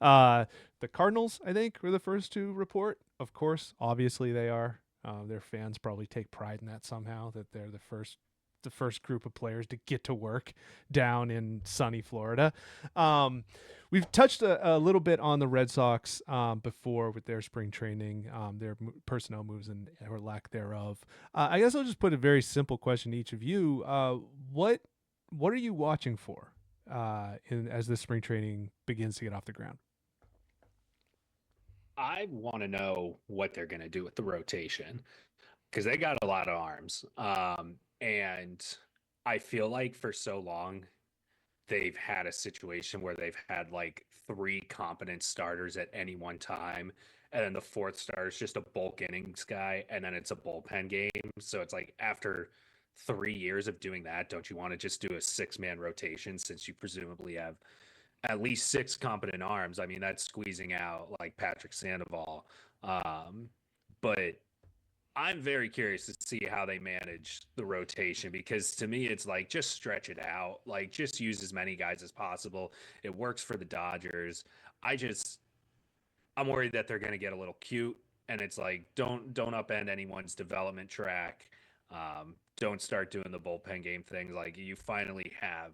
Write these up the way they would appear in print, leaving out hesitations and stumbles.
Uh, the Cardinals, I think, were the first to report. Of course, obviously they are. Their fans probably take pride in that somehow, that they're the first group of players to get to work down in sunny Florida. Um, we've touched a little bit on the Red Sox before with their spring training, their personnel moves and or lack thereof. I guess I'll just put a very simple question to each of you. What are you watching for as the spring training begins to get off the ground? I want to know what they're going to do with the rotation because they got a lot of arms. And I feel like for so long, they've had a situation where they've had like three competent starters at any one time. And then the fourth starter is just a bulk innings guy. And then it's a bullpen game. So it's like after 3 years of doing that, don't you want to just do a six-man rotation since you presumably have at least six competent arms? I mean, that's squeezing out like Patrick Sandoval. Um, but I'm very curious to see how they manage the rotation because to me, it's like just stretch it out, like just use as many guys as possible. It works for the Dodgers. I just, I'm worried that they're going to get a little cute, and it's like don't upend anyone's development track. Don't start doing the bullpen game thing. Like you finally have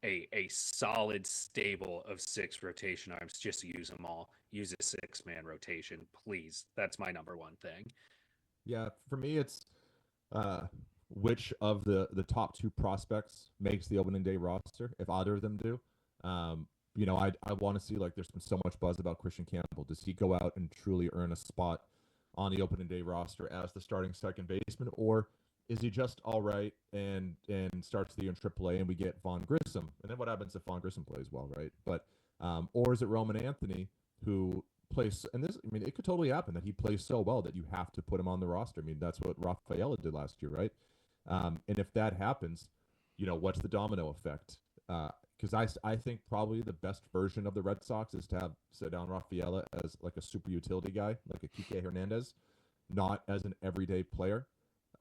a solid stable of six rotation arms. Just use them all. Use a six-man rotation, please. That's my number one thing. Yeah, for me, it's uh, which of the top two prospects makes the opening day roster. If either of them do, I want to see, like, there's been so much buzz about Christian Campbell. Does he go out and truly earn a spot on the opening day roster as the starting second baseman, or is he just all right and starts the year in AAA and we get Vaughn Grissom? And then what happens if Vaughn Grissom plays well, right? But or is it Roman Anthony who plays? And this, I mean, it could totally happen that he plays so well that you have to put him on the roster. I mean, that's what Rafaela did last year, right? And if that happens, what's the domino effect? Because I think probably the best version of the Red Sox is to have sit down Rafaela as like a super utility guy, like a Kike Hernandez, not as an everyday player.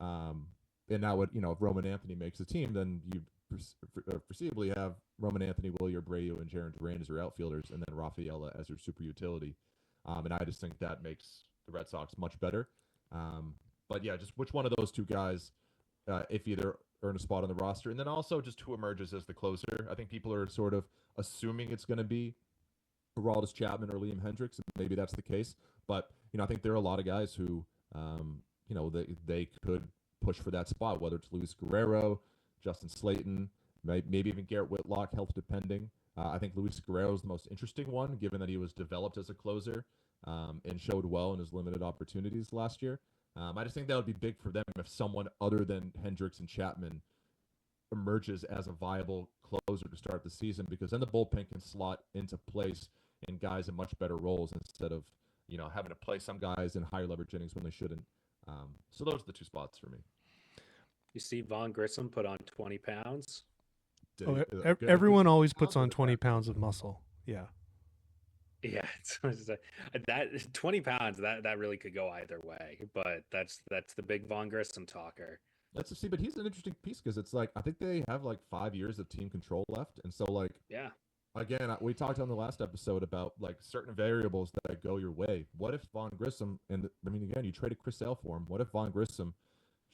Um, and that would, if Roman Anthony makes the team, then you foreseeably have Roman Anthony, Wilyer Abreu, and Jaron Duran as your outfielders, and then Rafaela as your super utility. And I just think that makes the Red Sox much better. Um, but yeah, just which one of those two guys, if either earn a spot on the roster, and then also just who emerges as the closer. I think people are sort of assuming it's going to be Aroldis Chapman or Liam Hendriks, and maybe that's the case. But I think there are a lot of guys who, they could push for that spot, whether it's Luis Guerrero, Justin Slaten, maybe even Garrett Whitlock, health depending. I think Luis Guerrero is the most interesting one, given that he was developed as a closer and showed well in his limited opportunities last year. I just think that would be big for them if someone other than Hendricks and Chapman emerges as a viable closer to start the season, because then the bullpen can slot into place in guys in much better roles instead of having to play some guys in higher leverage innings when they shouldn't. So those are the two spots for me. You see Vaughn Grissom put on 20 pounds. Did Oh, he, good everyone always puts pounds or on the 20 fat? pounds of muscle. Yeah. Yeah, that 20 pounds that really could go either way. But that's the big Vaughn Grissom talker. Let's see, but he's an interesting piece because it's like I think they have like 5 years of team control left, and so like Yeah, again, we talked on the last episode about like certain variables that go your way. What if Vaughn Grissom, and I mean, again, you traded Chris Sale for him. What if Vaughn Grissom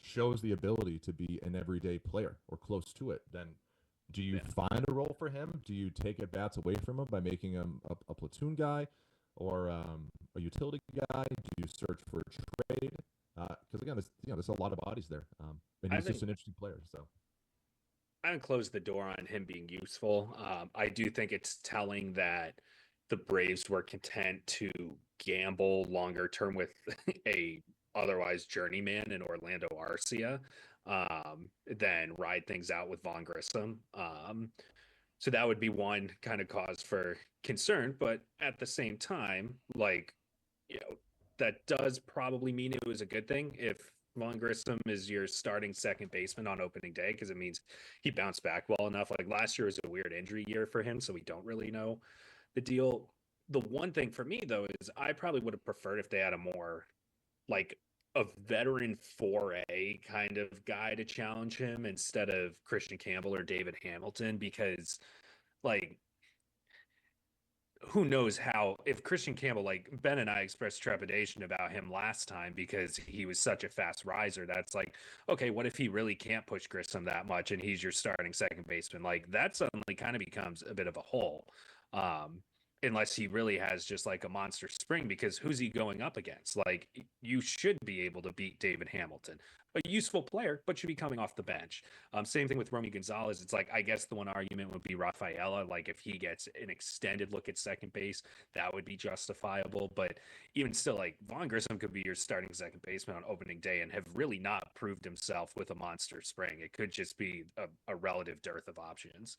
shows the ability to be an everyday player or close to it? Then do you yeah. find a role for him? Do you take at bats away from him by making him a platoon guy or a utility guy? Do you search for a trade? Because again, there's a lot of bodies there, and I he's just haven't an interesting player. So I haven't closed the door on him being useful. I do think it's telling that the Braves were content to gamble longer term with a otherwise journeyman in Orlando Arcia than ride things out with Von Grissom. So that would be one kind of cause for concern. But at the same time, like, you know, that does probably mean it was a good thing if Von Grissom is your starting second baseman on opening day, because it means he bounced back well enough. Like last year was a weird injury year for him, so we don't really know the deal. The one thing for me though is I probably would have preferred if they had a more like a veteran 4A kind of guy to challenge him instead of Christian Campbell or David Hamilton, because like who knows how, if Christian Campbell, like Ben and I expressed trepidation about him last time because he was such a fast riser. That's like, okay, what if he really can't push Grissom that much and he's your starting second baseman? Like that suddenly kind of becomes a bit of a hole. Um, Unless he really has just like a monster spring, because who's he going up against? Like you should be able to beat David Hamilton, a useful player, but should be coming off the bench. Same thing with Romy Gonzalez. It's like, I guess the one argument would be Rafaela. Like if he gets an extended look at second base, that would be justifiable. But even still, like Vaughn Grissom could be your starting second baseman on opening day and have really not proved himself with a monster spring. It could just be a relative dearth of options.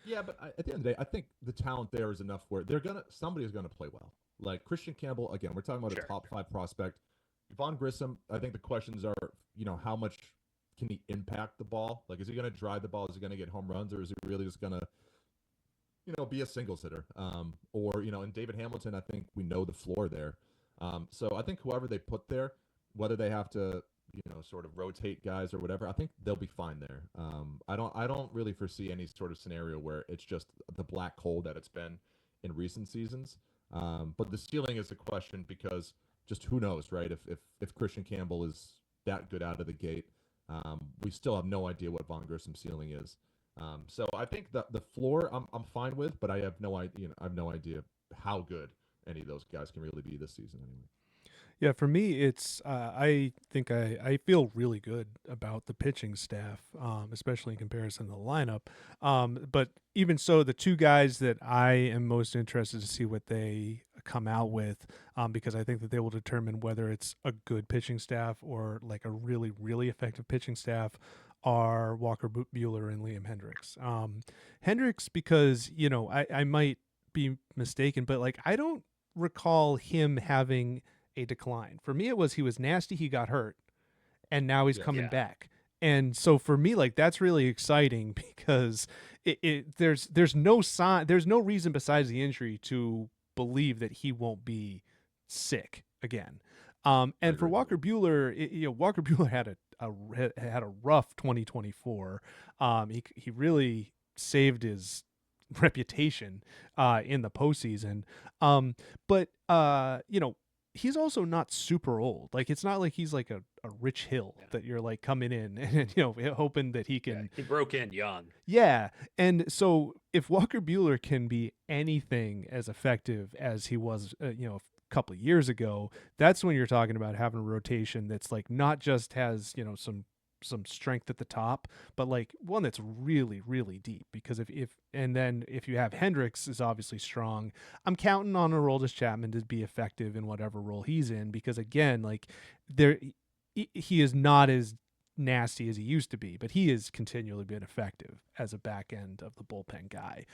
Yeah, but at the end of the day, I think the talent there is enough where somebody's gonna play well. Like Christian Campbell, again, we're talking about a top 5 prospect. Vaughn Grissom, I think the questions are, how much can he impact the ball? Like, is he going to drive the ball? Is he going to get home runs, or is he really just going to, be a singles hitter? Or, in David Hamilton, I think we know the floor there. So I think whoever they put there, whether they have to, sort of rotate guys or whatever, I think they'll be fine there. I don't really foresee any sort of scenario where it's just the black hole that it's been in recent seasons. But the ceiling is a question because just who knows, right? If Christian Campbell is that good out of the gate, we still have no idea what Vaughn Grissom's ceiling is. So I think the floor I'm fine with, but I have no idea. I have no idea how good any of those guys can really be this season anyway. Yeah, for me, it's I think I feel really good about the pitching staff, especially in comparison to the lineup. But even so, the two guys that I am most interested to see what they come out with, because I think that they will determine whether it's a good pitching staff or like a really, really effective pitching staff, are Walker Buehler and Liam Hendriks. Hendriks, because, I might be mistaken, but like I don't recall him having a decline. For me, it was he was nasty, he got hurt, and now he's coming back. And so for me, like that's really exciting because there's no sign, there's no reason besides the injury to believe that he won't be sick again. And for Walker Buehler, Walker Buehler had a rough 2024. He really saved his reputation in the postseason. But he's also not super old. Like it's not like he's like a Rich Hill that you're like coming in and hoping that he can. He broke in young. Yeah, and so if Walker Buehler can be anything as effective as he was, a couple of years ago, that's when you're talking about having a rotation that's like not just has some strength at the top, but like one that's really, really deep. Because if you have Hendriks is obviously strong, I'm counting on Aroldis Chapman to be effective in whatever role he's in, because again, like he is not as nasty as he used to be, but he has continually been effective as a back end of the bullpen guy.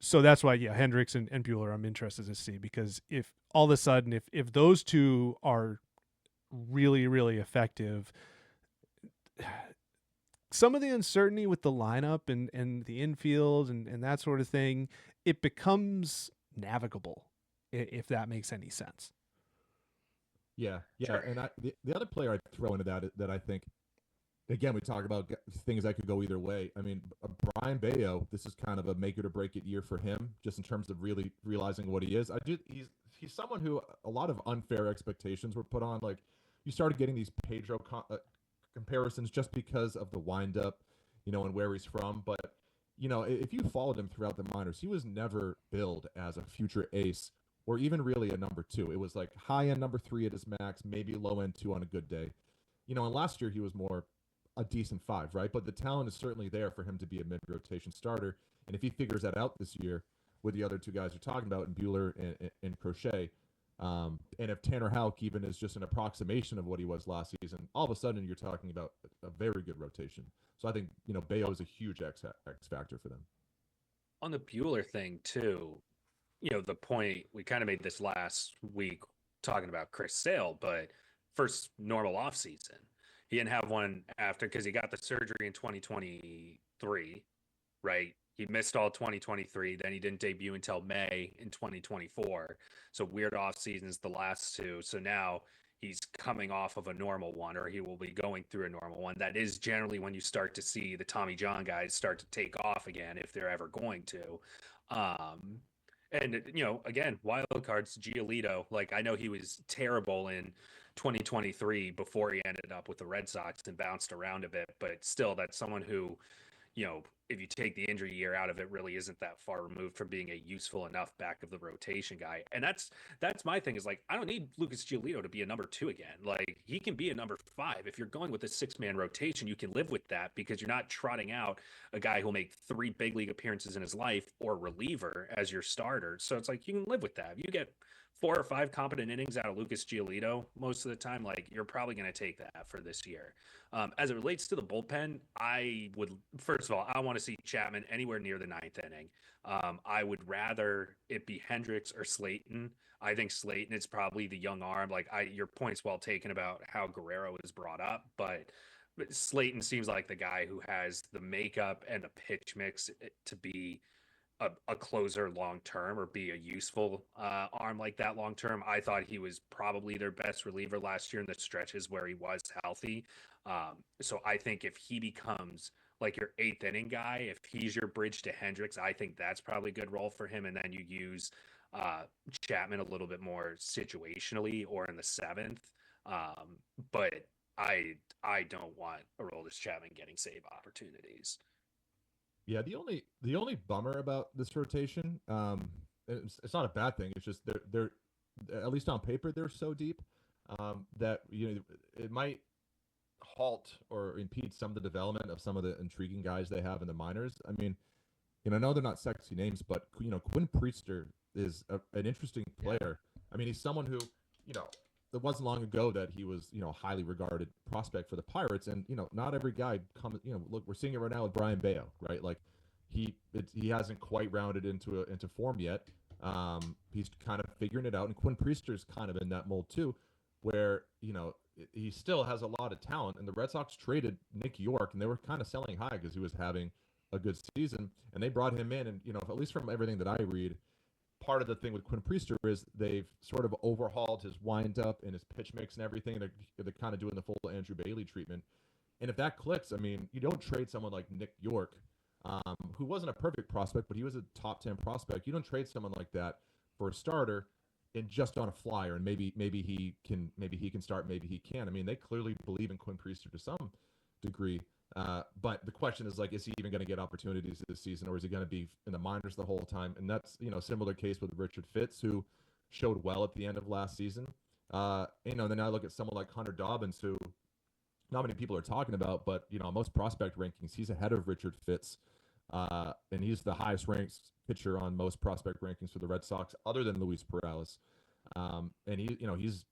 So that's why, Hendriks and Buehler I'm interested to see, because if all of a sudden, if those two are really, really effective, some of the uncertainty with the lineup and the infield and that sort of thing, it becomes navigable, if that makes any sense. Yeah. Sure. And the other player I'd throw into that I think, again, we talk about things that could go either way. I mean, Brian Bayo, this is kind of a make it or break it year for him, just in terms of really realizing what he is. He's someone who a lot of unfair expectations were put on. Like you started getting these Pedro comparisons just because of the windup, and where he's from. But, if you followed him throughout the minors, he was never billed as a future ace or even really a number 2. It was like high end number 3 at his max, maybe low end 2 on a good day. And last year he was more a decent 5, right? But the talent is certainly there for him to be a mid-rotation starter. And if he figures that out this year with the other two guys you're talking about, and Buehler and Crochet, and if Tanner Houck even is just an approximation of what he was last season, all of a sudden you're talking about a very good rotation. So I think, Bayo is a huge X factor for them. On the Buehler thing too, the point we kind of made this last week talking about Chris Sale, but first normal offseason. He didn't have one after, because he got the surgery in 2023, right? He missed all 2023. Then he didn't debut until May in 2024. So weird off seasons, the last two. So now he's coming off of a normal one, or he will be going through a normal one. That is generally when you start to see the Tommy John guys start to take off again, if they're ever going to. And again, wild cards, Giolito. Like I know he was terrible in 2023 before he ended up with the Red Sox and bounced around a bit, but still, that's someone who if you take the injury year out of it, really isn't that far removed from being a useful enough back of the rotation guy. And that's my thing is like, I don't need Lucas Giolito to be a number 2 again. Like he can be a number 5. If you're going with a 6-man rotation, you can live with that because you're not trotting out a guy who'll make 3 big league appearances in his life or reliever as your starter. So it's like, you can live with that. If you get 4 or 5 competent innings out of Lucas Giolito most of the time, like you're probably going to take that for this year. As it relates to the bullpen, I would, first of all, I want to see Chapman anywhere near the 9th inning. I would rather it be Hendriks or Slaten. I think Slaten is probably the young arm. Like your point's well taken about how Guerrero is brought up, but Slaten seems like the guy who has the makeup and the pitch mix to be a closer long term or be a useful arm like that long term. I thought he was probably their best reliever last year in the stretches where he was healthy. So I think if he becomes like your 8th inning guy, if he's your bridge to Hendricks, I think that's probably a good role for him. And then you use Chapman a little bit more situationally or in the 7th. But I don't want Aroldis Chapman getting save opportunities. Yeah, the only bummer about this rotation, it's not a bad thing. It's just they're at least on paper they're so deep that it might halt or impede some of the development of some of the intriguing guys they have in the minors. I mean, I know they're not sexy names, but Quinn Priester is an interesting player. I mean, he's someone who it wasn't long ago that he was highly regarded prospect for the Pirates, and not every guy comes. Look, we're seeing it right now with Brian Bayo, right? Like he hasn't quite rounded into form yet. He's kind of figuring it out, and Quinn Priester's kind of in that mold too, where he still has a lot of talent. And the Red Sox traded Nick York, and they were kind of selling high because he was having a good season, and they brought him in, and at least from everything that I read, part of the thing with Quinn Priester is they've sort of overhauled his wind-up and his pitch mix and everything. They're kind of doing the full Andrew Bailey treatment. And if that clicks, I mean, you don't trade someone like Nick York, who wasn't a perfect prospect, but he was a top 10 prospect. You don't trade someone like that for a starter and just on a flyer, and maybe he can start, maybe he can. I mean, they clearly believe in Quinn Priester to some degree. But the question is, like, is he even going to get opportunities this season, or is he going to be in the minors the whole time? And that's, similar case with Richard Fitz, who showed well at the end of last season. Then I look at someone like Hunter Dobbins, who not many people are talking about, but, on most prospect rankings, he's ahead of Richard Fitz. And he's the highest ranked pitcher on most prospect rankings for the Red Sox, other than Luis Perales. And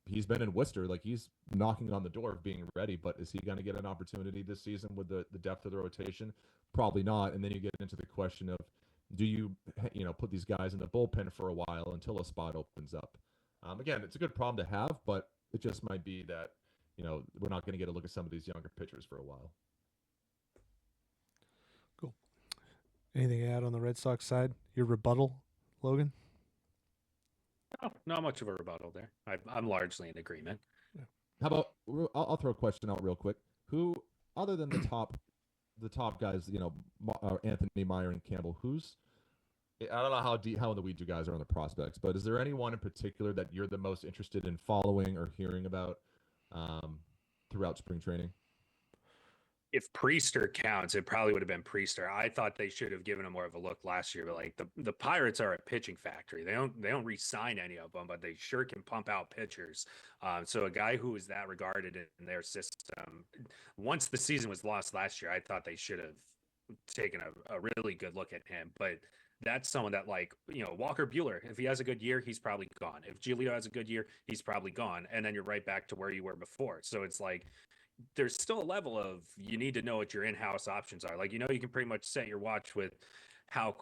he's been in Worcester, like he's knocking on the door of being ready, but is he going to get an opportunity this season with the depth of the rotation? Probably not. And then you get into the question of, do you put these guys in the bullpen for a while until a spot opens up? Again, it's a good problem to have, but it just might be that, we're not going to get a look at some of these younger pitchers for a while. Cool. Anything to add on the Red Sox side? Your rebuttal, Logan? Oh, not much of a rebuttal there. I'm largely in agreement. Yeah. How about I'll throw a question out real quick. Who, other than the top guys, Anthony, Meyer, and Campbell, I don't know how in the weeds you guys are on the prospects, but is there anyone in particular that you're the most interested in following or hearing about throughout spring training? If Priester counts, it probably would have been Priester. I thought they should have given him more of a look last year, but like the Pirates are a pitching factory. They don't re-sign any of them, but they sure can pump out pitchers. So a guy who is that regarded in their system, once the season was lost last year, I thought they should have taken a really good look at him. But that's someone that, like, Walker Buehler, if he has a good year, he's probably gone. If Giolito has a good year, he's probably gone. And then you're right back to where you were before. So it's like, there's still a level of, you need to know what your in-house options are. Like, you can pretty much set your watch with how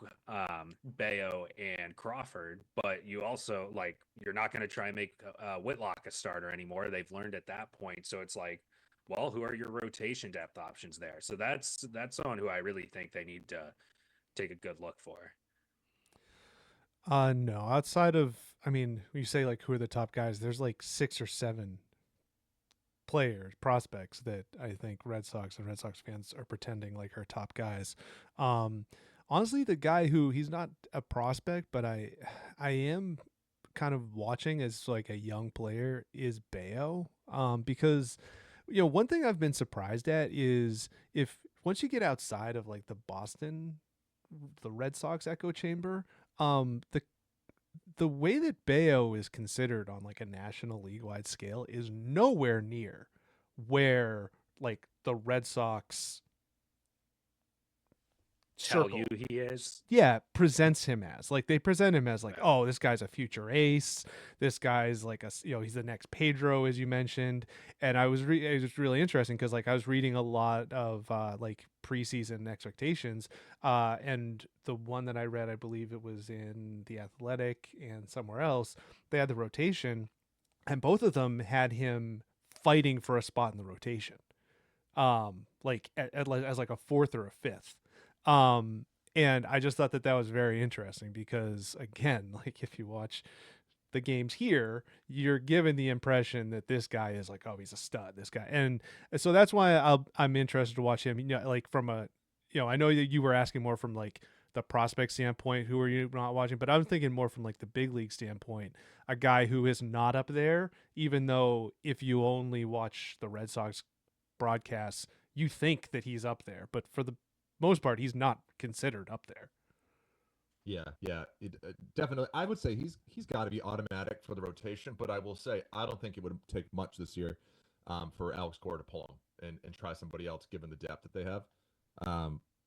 Bayo and Crawford, but you also, like, you're not going to try and make Whitlock a starter anymore. They've learned at that point. So it's like, well, who are your rotation depth options there? So that's someone who I really think they need to take a good look for. No, outside of, when you say like who are the top guys, there's like 6 or 7 prospects that I think Red Sox and Red Sox fans are pretending like are top guys. On honestly, the guy who he's not a prospect, but I am kind of watching as like a young player is Bayo. Because one thing I've been surprised at is if once you get outside of like the Red Sox echo chamber, the way that Bayo is considered on like a national league wide scale is nowhere near where like the Red Sox Tell circle, you he is. presents him as. Like they present him as like, Yeah. oh, this guy's a future ace. This guy's like he's the next Pedro, as you mentioned. And it was really interesting because like I was reading a lot of like preseason expectations, and the one that I read, I believe it was in The Athletic and somewhere else, they had the rotation, and both of them had him fighting for a spot in the rotation, like as like a fourth or a fifth. And I just thought that that was very interesting because again, like if you watch the games here, you're given the impression that this guy is like, oh, he's a stud, this guy. And so that's why I'm interested to watch him, like from a, I know that you were asking more from like the prospect standpoint, who are you not watching, but I'm thinking more from like the big league standpoint, a guy who is not up there, even though if you only watch the Red Sox broadcasts, you think that he's up there, but for the most part, he's not considered up there. Yeah, definitely. I would say he's got to be automatic for the rotation, but I will say I don't think it would take much this year for Alex Cora to pull him and try somebody else given the depth that they have.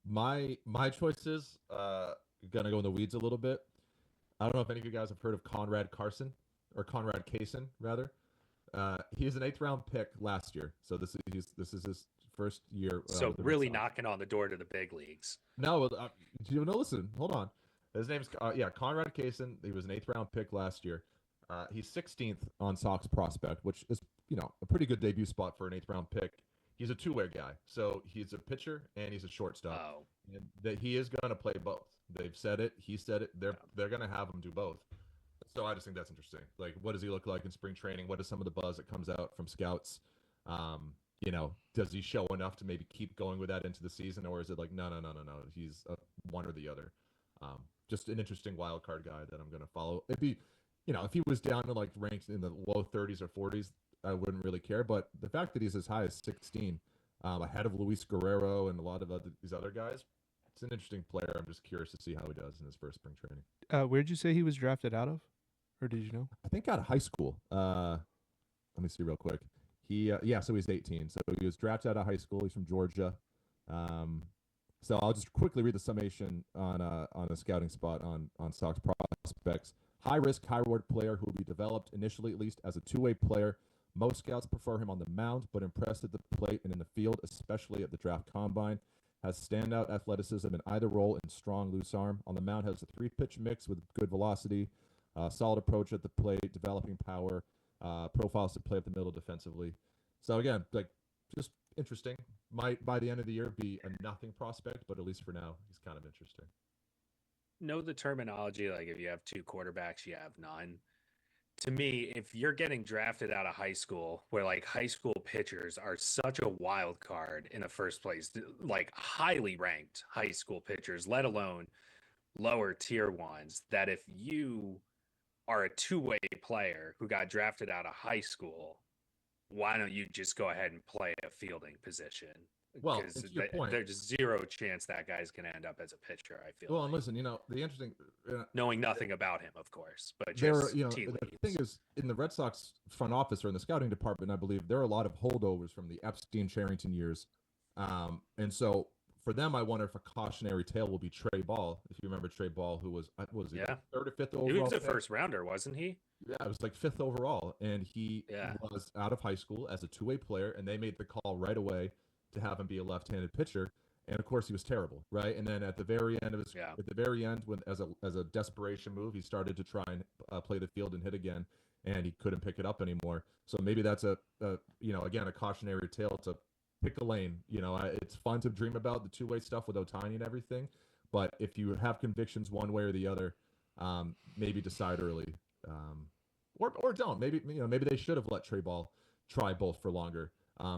My choice is gonna go in the weeds a little bit. I don't know if any of you guys have heard of Conrad Kaysen rather. He's an 8th round pick last year, so this is his first year. So really knocking on the door to the big leagues. No, listen, hold on. His name's Conrad Kaysen. He was an 8th round pick last year. He's 16th on Sox Prospect, which is a pretty good debut spot for an 8th round pick. He's a two-way guy, so he's a pitcher and he's a shortstop. Oh. And that he is going to play both. They've said it. He said it. They're going to have him do both. So I just think that's interesting. Like, what does he look like in spring training? What is some of the buzz that comes out from scouts? Does he show enough to maybe keep going with that into the season, or is it like no? He's one or the other. Just an interesting wild card guy that I'm going to follow. If he was down to like ranked in the low 30s or 40s, I wouldn't really care. But the fact that he's as high as 16, ahead of Luis Guerrero and a lot of these other guys, it's an interesting player. I'm just curious to see how he does in his first spring training. Where'd you say he was drafted out of, or did you know? I think out of high school. Let me see real quick. So he's 18. So he was drafted out of high school. He's from Georgia. So I'll just quickly read the summation on a scouting spot on Sox Prospects. High risk, high reward player who will be developed initially at least as a two-way player. Most scouts prefer him on the mound, but impressed at the plate and in the field, especially at the draft combine. Has standout athleticism in either role and strong loose arm. On the mound has a 3-pitch mix with good velocity, solid approach at the plate, developing power, profiles to play up the middle defensively. So again, like just interesting. Might by the end of the year be a nothing prospect, but at least for now, he's kind of interesting. Know the terminology, like if you have two quarterbacks, you have none. To me, if you're getting drafted out of high school, where like high school pitchers are such a wild card in the first place, like highly ranked high school pitchers, let alone lower tier ones, that if you are a two-way player who got drafted out of high school, why don't you just go ahead and play a fielding position? Well, because to your point, there's zero chance that guy's going to end up as a pitcher. I feel. Well, like. And listen, the interesting, knowing nothing about him, of course, but there, just the thing is, in the Red Sox front office or in the scouting department, I believe there are a lot of holdovers from the Epstein-Charrington years, and so for them, I wonder if a cautionary tale will be Trey Ball. If you remember Trey Ball, who was what was he, third or fifth overall? He was a first rounder, wasn't he? Yeah, it was like 5th overall, and he was out of high school as a two-way player, and they made the call right away to have him be a left-handed pitcher, and of course he was terrible, right? And then at the very end of his, when as a desperation move, he started to try and play the field and hit again, and he couldn't pick it up anymore. So maybe that's again a cautionary tale to pick a lane. It's fun to dream about the two-way stuff with Ohtani and everything, but if you have convictions one way or the other, maybe decide early. Or don't. Maybe they should have let Trey Ball try both for longer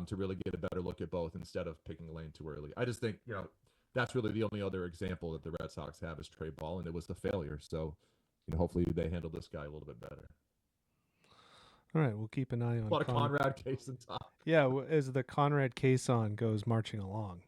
to really get a better look at both instead of picking a lane too early. I just think that's really the only other example that the Red Sox have is Trey Ball, and it was a failure. So, hopefully they handle this guy a little bit better. All right, we'll keep an eye on A lot of Conrad Kaysen talk. Yeah, as the Conrad Kaysen goes marching along.